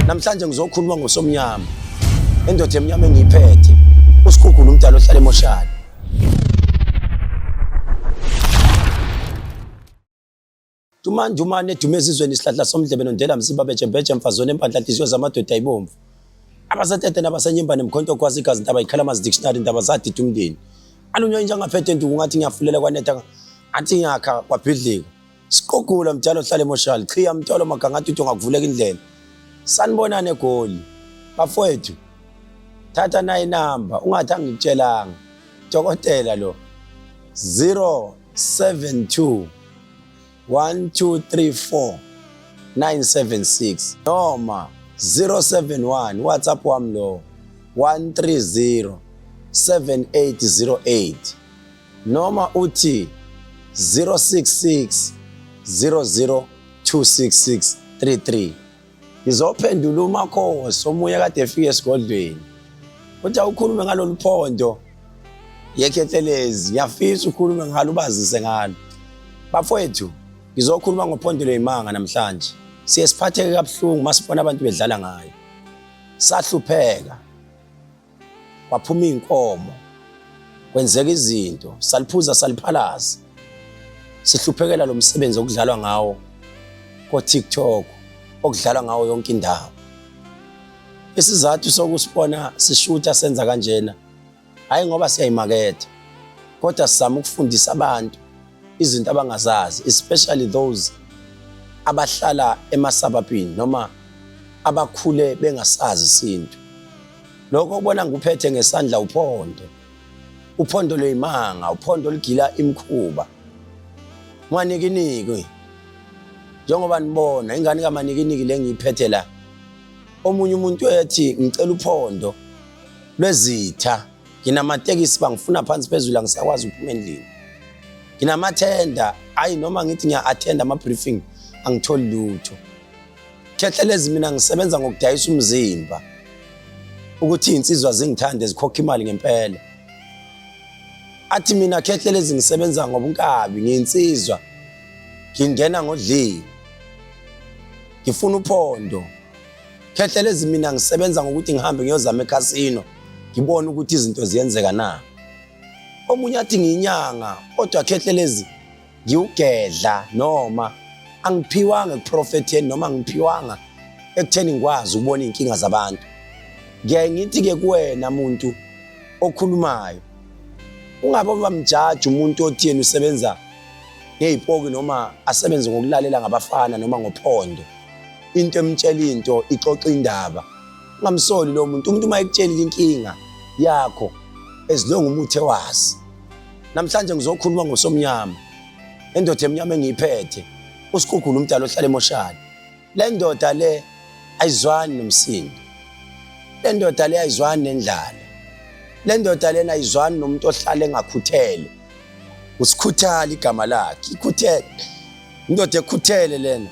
Namhlanje ngizokhuluma ngosomnyama. Endoda emnyama engiyiphethe. Usikhukhula umdala ohlala emoshana. Dumane dume ezizweni isihlahla somdlebe nondela msiba bejembeje mfazone empandla inhliziyo zamadoda ayibomvu. Abasatete nabasenyimba nemkhonto kwazi igazi intaba iKhalamas Dictionary intaba zadida umndeni. Alunywa inja ngaphethe nduku ngathi ngiyafulela kwanetha athi ngiyakha kwabhidlika. Sikogula mdala ohlala emoshana chiya mtolo maganga athi ungakuvuleka indlela. Sanibonane egoli. Bafowethu. Thatha nayi number ungathi angitshelanga. Dokotela lo 072 1234 976 noma 071 WhatsApp wami lo 130 7808 noma uthi 066 00 26633. Ngizophendula uMakhosi omunye kade efika esigodlweni. Uthi awukhulume ngalolu phondo yekhethelezi ngiyafisa ukhulume ngalo ubazise ngalo. Bafowethu ngizokhuluma ngophondo lweyimanga namhlanje. Siye siphatheke kabuhlungu masibona abantu bedlala ngayo. Sahlupheka. Waphuma inkomo. Kwenzeka izinto, saliphuza saliphalaza. Sihluphekela lo msebenzi okudlalwa ngawo ko TikTok, okudlalwa ngawo yonke indawo. Isizathu sokusibona sishuta senza kanjena hayi ngoba siyayimaketha, kodwa sizama ukufundisa abantu izinto abangazazi, especially those abahlala emasababini noma abakhule bengasazi isintu. Lokho ubona nguphethe ngesandla uphondo lweyimanga, uphondo ligila imkhuba. Mwanikiniki njengoba nibona ingane kamanikiniki lengiyiphethe la. Omunye umuntu ethi ngicela uphondo lwezitha, nginamatekisi bangifuna phansi phezulu angisakwazi ukuphuma endlini. Nginamathenda ayi noma ngithi ngiya-attend ama-briefing angitholi lutho. Khethelezi mina ngisebenza ngokudayisa umzimba ukuthi insizwa zingithande zikhokha imali ngempela. Athi mina Khethelezi ngisebenza ngobunkabi ngiyinsizwa ngingena ngodlili ngifuna uphondo. Khethelezi mina ngisebenza ngokuthi ngihambe ngiyozama eCasino ngibone ukuthi izinto ziyenzeka na. Omunye athi ngiyinyanga kodwa Khethelezi ngiyugedla noma angiphiwanga ekuprofetheni noma ngiphiwanga ekutheni ngikwazi ukubona inkinga zabantu. Ngiyaye ngithi ke kuwena muntu okhulumayo ungabe bamjaji umuntu othi yena usebenza ngeziphoki noma asebenze ngokulalela ngabafana noma ngophondo. Into emtshela into ixoxa indaba. Ungamsoli lo muntu mayekutshela inkinga yakho ezilonga umuthe wazi. Namhlanje ngizokhuluma ngosomnyama. Endoda emnyama engiyiphethe usikhukhula umdala ohlala emoshana. Le ndoda le ayizwani nomsindo. Le ndoda le ayizwani nendlala. Le ndoda lena ayizwani nomuntu ohlala engakhuthele. Usikhuthali igama lakhe. Ikhuthele. Indoda ekhuthele lena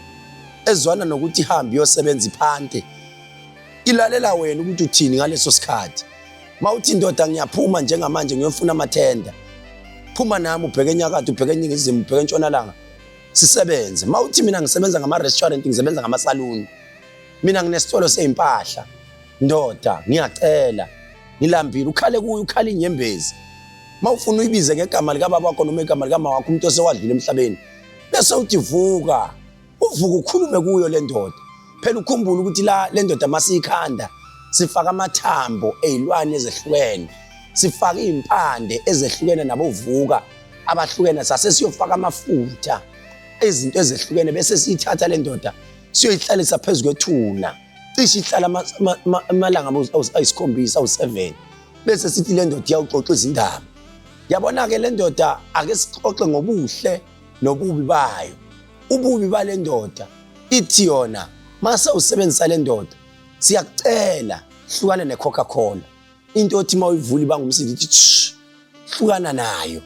ezwana nokuthi ihambe yosebenza iphante. Ilalela wena ukuthi uthini ngaleso sikhathi. Mawuthi indoda ngiyaphuma njengamanje ngiyofuna amathenda. Phuma nami ubheke enyakatho ubheke eningizimu ubheke entshonalanga. Sisebenze. Mawuthi mina ngisebenza ngama-restaurant ngisebenza ngama-salon. Mina nginesitolo sezimpahla. Ndoda ngiyacela ngilambile ukhale kuyo ukhala inyembezi. Mawufuna uyibize ngegama lika baba wakho noma igama lika mama wakho umuntu osewadlula emhlabeni. Bese uthi vuka. Uvuka ukhulume kuyo le ndoda. Phela ukhumbula ukuthi le ndoda masiyikhanda sifaka amathambo ezilwane ezehlukene. Sifaka impande ezehlukene nabovuka abahlukene sase siyofaka amafutha ezinto ezehlukene bese siyithatha le ndoda siyoyihlalisa phezulu kwethuna. Cishe ihlala amalanga ayisikhombisa awu7 bese sithi le ndoda iyawuxoxa izindaba. Yabona ke le ndoda ake sixoxe ngobuhle nobubi bayo. Ububi bale ndoda ithi yona mase usebenzisa le ndoda siyakucela hlukana neCoca-Cola. Into othi mawuyivula ibangumsindi ithi hlukana nayo.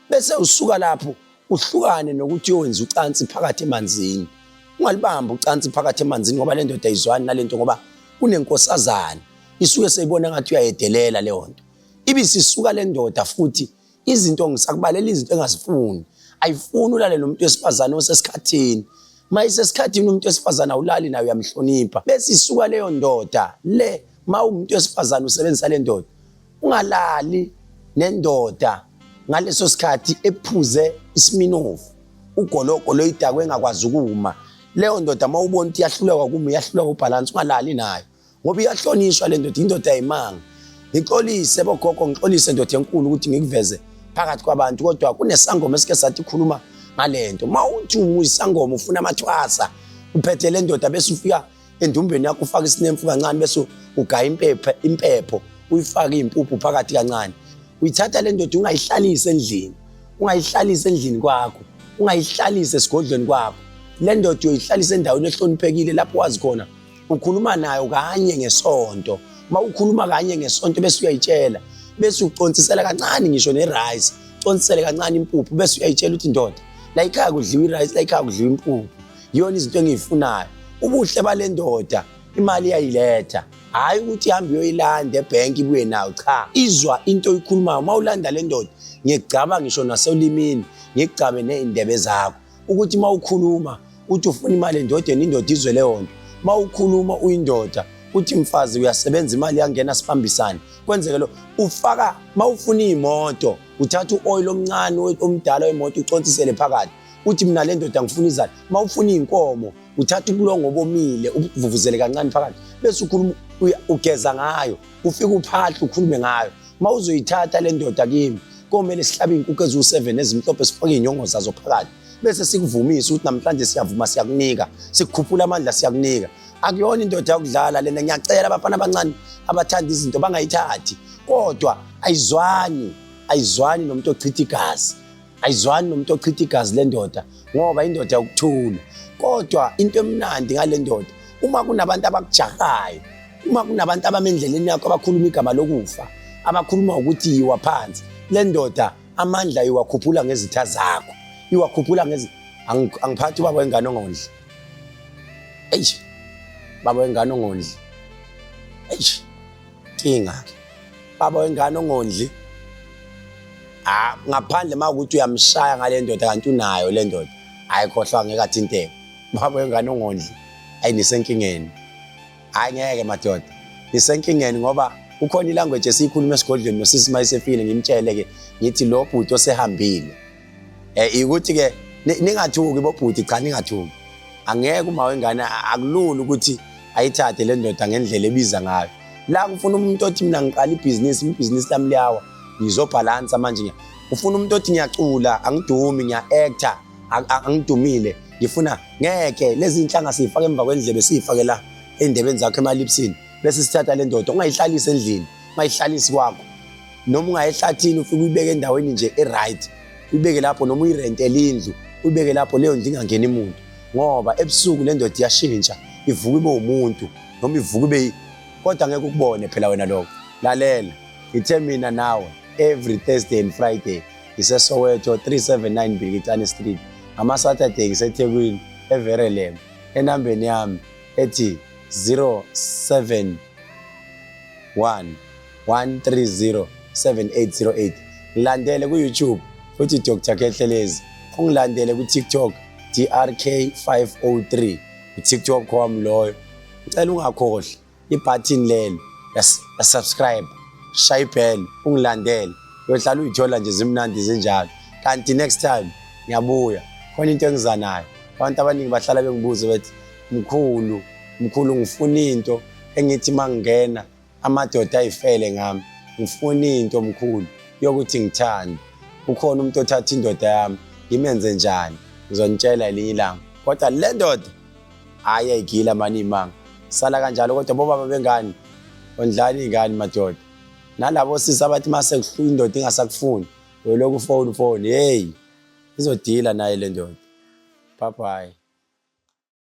Bese usuka lapho uhlukane nokuthi uyenza ucansi phakathi emanzini. Ungalibamba ucansi phakathi emanzini ngoba le ndoda ayizwani nalento ngoba kunenkosazana isuke seyibona ngathi uyayedelela le nto. Ibisisuka le ndoda futhi izinto ngisakubalela izinto engazifuni. Ayifuni ulale nomuntu wesifazane osesikhathini. mayisesikhathini umuntu wesifazana awulali nayo uyamhlonipha bese isuka leyo ndoda le umuntu wesifazana usebenzisa le ndoda ungalali nendoda ngaleso sikhathi ephuze isiminofu ugoloko loyidakwe engakwazi ukuma leyo ndoda mawubona ukuthi iyahluleka kuma iyahluleka ubalance ungalali nayo ngoba iyahlonishwa le ndoda indoda ayimanga ngixolise bogogo ngixolise ndoda enkulu ukuthi ngikuveze phakathi kwabantu kodwa kunesangoma esike sathi khuluma ngalento mawuthi uyisangoma ufuna amathwasa uphethe le ndoda bese ufika endumbeni yakho ufaka isinemfu kancane bese ugaya impepho uyifaka impuphu phakathi kancane uyithatha le ndoda ungayihlalisi endlini kwakho ungayihlalisi esigodlweni kwakho le ndoda uyoyihlalisa endaweni ehloniphekile lapho wazi khona ukhuluma nayo kanye ngesonto mawukhuluma kanye ngesonto bese uyayitshela bese ucontsisela kancane ngisho nerice ucontsisele kancane impuphu bese uyayitshela ukuthi ndoda la ikhaya kudliwa irice la ikhaya kudliwa impuphu yona izinto engiyifunayo ubuhle bale ndoda imali yayiletha hayi ukuthi ihambe uyoyilanda ebhenki ibuye nayo cha izwa into oyikhulumayo mawulanda le ndoda ngiyegcaba ngisho nasolimini ngigcabe neindebe zakho ukuthi mawukhuluma uthi ufuna imali endodeni indoda izwe leyo nto mawukhuluma uyindoda uthi mfazi uyasebenza imali yangena sibambisane kwenzeke lo ufaka mawufuna imoto uthatha uoil omncane omdala wemoto ucontsisele phakathi uthi mina le ndoda ngifuna izali mawufuna inkomo uthatha ubulongo bomile uvuvuzele kancane phakathi bese ukhuluma ugeza ngayo ufika uphahla ukhulume ngayo mawuzoyithatha le ndoda kimi komele sihlabe inkukhu ezu7 ezimhlophe sifake inyongo zazo phakathi bese sikuvumisa ukuthi namhlanje siyavuma siyakunika sikukhuphula amandla siyakunika akuyona indoda yakudlala lena ngiyacela abafana abancane abathanda izinto bangayithathi kodwa ayizwani nomuntu ochitha igazi le ndoda ngoba indoda yokuthula kodwa into emnandi ngale ndoda uma kunabantu abakujahayo uma kunabantu abamendleleni yakho abakhuluma igama lokufa abakhuluma ukuthi yiwa phansi le ndoda amandla iwakhuphula ngezitha zakho iwakhuphula angiphathi ubaba wengane ongondli baba wengane ongondli kinga baba wengane ongondli ngaphandle makuthi uyamshaya ngale ndoda kanti unayo le ndoda ayikhohlwa ngeke athinteke baba wengane ongondli nisenkingeni ngeke madoda nisenkingeni ngoba ukhona ilanguage esiyikhuluma esigodlweni nosisi mayisefile ngimtshele ke ngithi lo bhuti osehambile ukuthi ke ningathuki bobhuti cha ningathuki angeke uma wengane akulula ukuthi ayithathe le ndoda ngendlela ebiza ngayo la kufuna umuntu othi mina ngiqala ibhizinisi lami liyawa ngizobhalansa manje ufuna umuntu othi ngiyacula angidumi ngiya-actor angidumile ngifuna ngeke lezi inhlanga siyifake emva kwendlebe siyifake la endebeni zakho emalipsini bese sithatha le ndoda ungayihlalisi endlini mayihlalisi kwakho noma ungayihlathini ufike uyibeke endaweni nje e-right uyibeke lapho noma uyirentele indlu uyibeke lapho leyo ndlu ingangena imuntu ngoba ebusuku le ndoda iyashintsha ivuka ibe umuntu noma ivuka ibe kodwa ngeke ukubone phela wena lokho lalela ngithe mina nawe every Thursday and Friday iseSoweto 379 Bhilitane Street ama-Saturday ngiseThekwini eVerelem enambeni yami ethi 071 130 7808 ngilandele ku-YouTube futhi Dr. Kehlelezi ungilandele ku-TikTok DRK503 uTikTok wami loyo ngicela ungakhohlwa ibutton lelo subscribe shaya ibell ungilandele uyohlala uyithola nje zimnandi zinjalo kanti next time ngiyabuya khona into engiza nayo abantu abaningi bahlala bengibuza bethi mkhulu ngifuna into engithi mangena amadoda ayifele ngami ngifuna into mkhulu yokuthi ngithande ukhona umuntu othatha indoda yami ngimenze njani ngizonitshela elinye ilanga kodwa le ndoda ayayigila mani imanga sala kanjalo kodwa bobaba bengani ondlala ingane madoda nalabo sisi abathi mase kuhlula indoda ingasakufuni uyoloku phone hey izodila naye le ndoda bye bye.